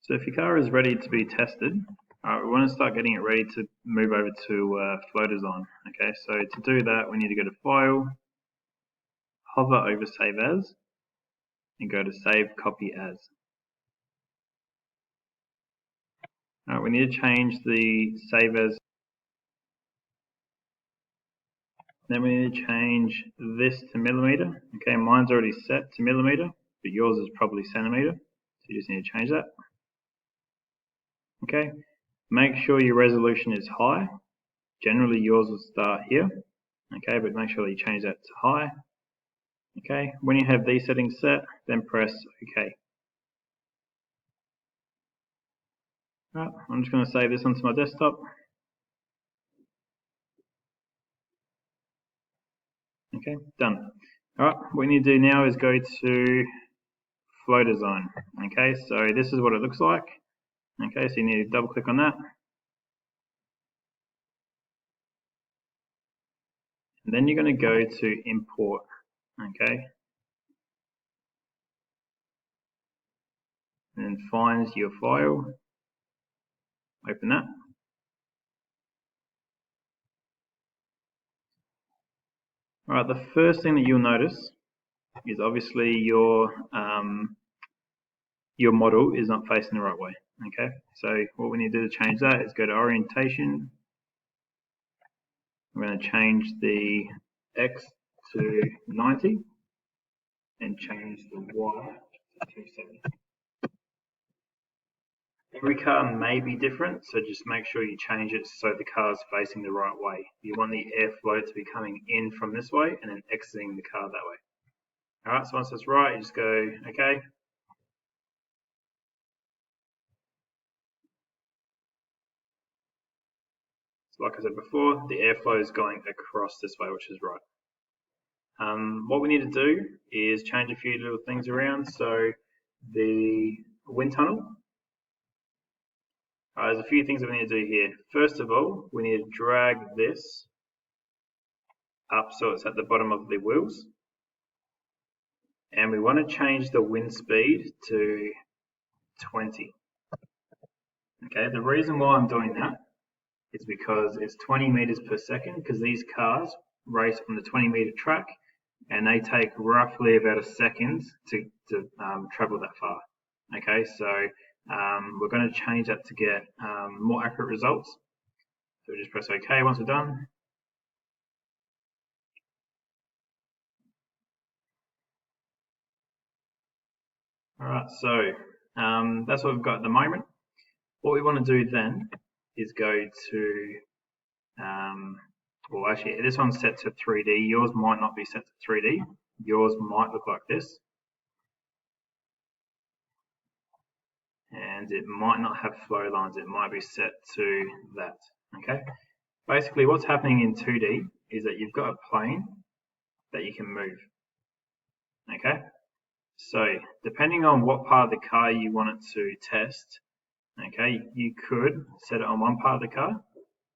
So if your car is ready to be tested, we want to start getting it ready to move over to Flow Design. Okay, so to do that, we need to go to File, hover over Save As, and go to Save Copy As. We need to change the Save As. Then we need to change this to millimeter. Okay, mine's already set to millimeter, but yours is probably centimeter. So you just need to change that. Okay, make sure your resolution is high. Generally yours will start here. Okay, but make sure that you change that to high. Okay, when you have these settings set, then press OK. Right, I'm just going to save this onto my desktop. Okay, done. Alright, what we need to do now is go to Flow Design. Okay, so this is what it looks like. Okay, so you need to double click on that. And then you're going to go to Import. Okay, and then find your file. Open that. Alright, the first thing that you'll notice is obviously your model is not facing the right way. Okay, so what we need to do to change that is go to Orientation. I'm going to change the X to 90 and change the Y to 270. Every car may be different, so just make sure you change it so the car is facing the right way. You want the airflow to be coming in from this way and then exiting the car that way. Alright, so once that's right, you just go OK. So like I said before, the airflow is going across this way, which is right. What we need to do is change a few little things around. So the wind tunnel, there's a few things that we need to do here. First of all, we need to drag this up so it's at the bottom of the wheels. And we want to change the wind speed to 20. Okay, the reason why I'm doing that is because it's 20 meters per second, because these cars race on the 20-meter track and they take roughly about a second to travel that far. Okay, so we're going to change that to get more accurate results. So we just press OK once we're done. Alright, so that's what we've got at the moment. What we want to do then is go to, well actually this one's set to 3D, yours might not be set to 3D, yours might look like this. And it might not have flow lines, it might be set to that, okay? Basically what's happening in 2D is that you've got a plane that you can move, okay? So depending on what part of the car you want it to test, okay, you could set it on one part of the car,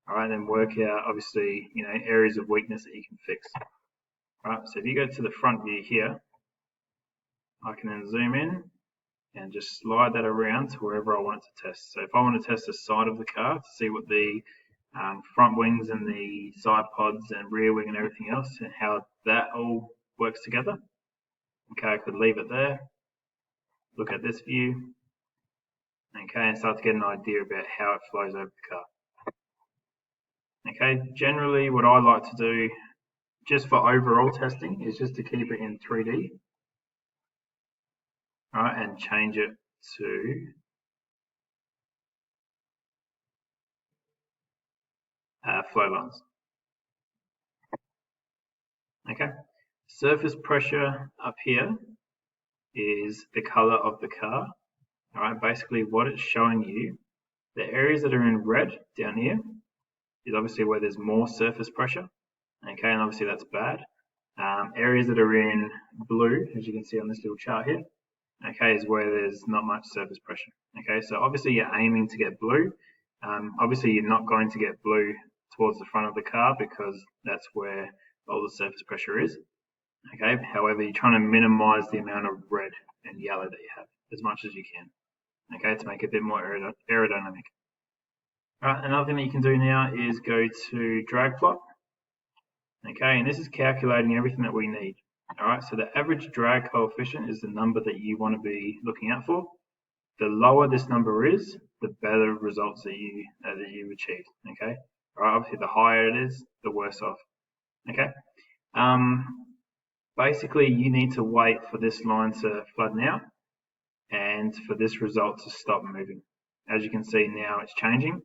all right, and then work out obviously, you know, areas of weakness that you can fix. All right, so if you go to the front view here, I can then zoom in and just slide that around to wherever I want it to test. So if I want to test the side of the car to see what the front wings and the side pods and rear wing and everything else and how that all works together, okay, I could leave it there, look at this view, okay, and start to get an idea about how it flows over the car. Okay, generally what I like to do just for overall testing is just to keep it in 3D, all right, and change it to flow lines. Okay, surface pressure up here is the color of the car. All right, basically what it's showing you, the areas that are in red down here is obviously where there's more surface pressure. Okay, and obviously that's bad. Areas that are in blue, as you can see on this little chart here, okay, is where there's not much surface pressure. Okay, so obviously you're aiming to get blue. Obviously you're not going to get blue towards the front of the car because that's where all the surface pressure is. Okay, however, you're trying to minimize the amount of red and yellow that you have as much as you can. okay, to make it a bit more aerodynamic. Alright, another thing that you can do now is go to drag plot. Okay, and this is calculating everything that we need. Alright, so the average drag coefficient is the number that you want to be looking out for. The lower this number is, the better results that you achieve. Okay, alright, obviously the higher it is, the worse off. Okay, basically you need to wait for this line to flatten out and for this result to stop moving. As you can see now, it's changing.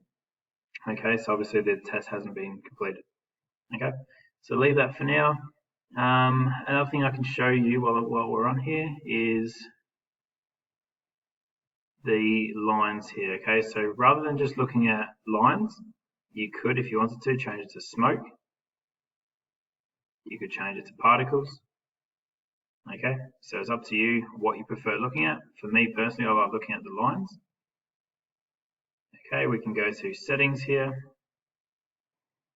Okay, so obviously the test hasn't been completed. Okay, so leave that for now. Another thing I can show you while we're on here is the lines here. Okay, so rather than just looking at lines, you could, if you wanted to, change it to smoke. You could change it to particles. Okay, so it's up to you what you prefer looking at. For me personally, I like looking at the lines. Okay, we can go to settings here.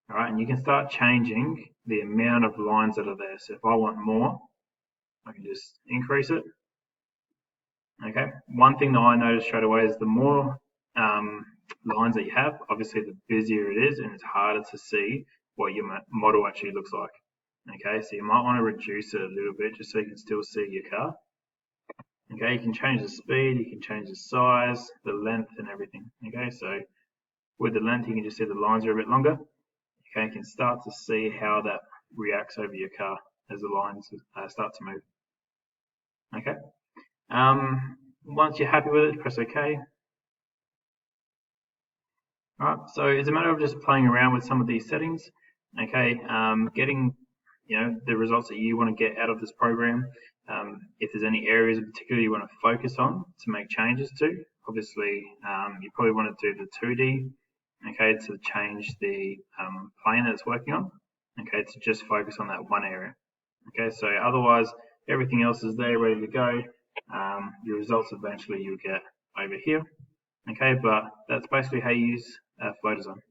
All right, and you can start changing the amount of lines that are there. So if I want more, I can just increase it. Okay, one thing that I noticed straight away is the more lines that you have, obviously the busier it is and it's harder to see what your model actually looks like. Okay, so you might want to reduce it a little bit just so you can still see your car. Okay, you can change the speed, you can change the size, the length and everything. Okay, so with the length you can just see the lines are a bit longer. Okay, you can start to see how that reacts over your car as the lines start to move. Okay, once you're happy with it, press OK. Alright, so it's a matter of just playing around with some of these settings. Okay, getting the results that you want to get out of this program. If there's any areas in particular you want to focus on to make changes to, obviously you probably want to do the 2D, okay, to change the plane that it's working on, okay, to just focus on that one area. Okay, so otherwise everything else is there ready to go. Your results eventually you'll get over here. Okay, but that's basically how you use Flow Design.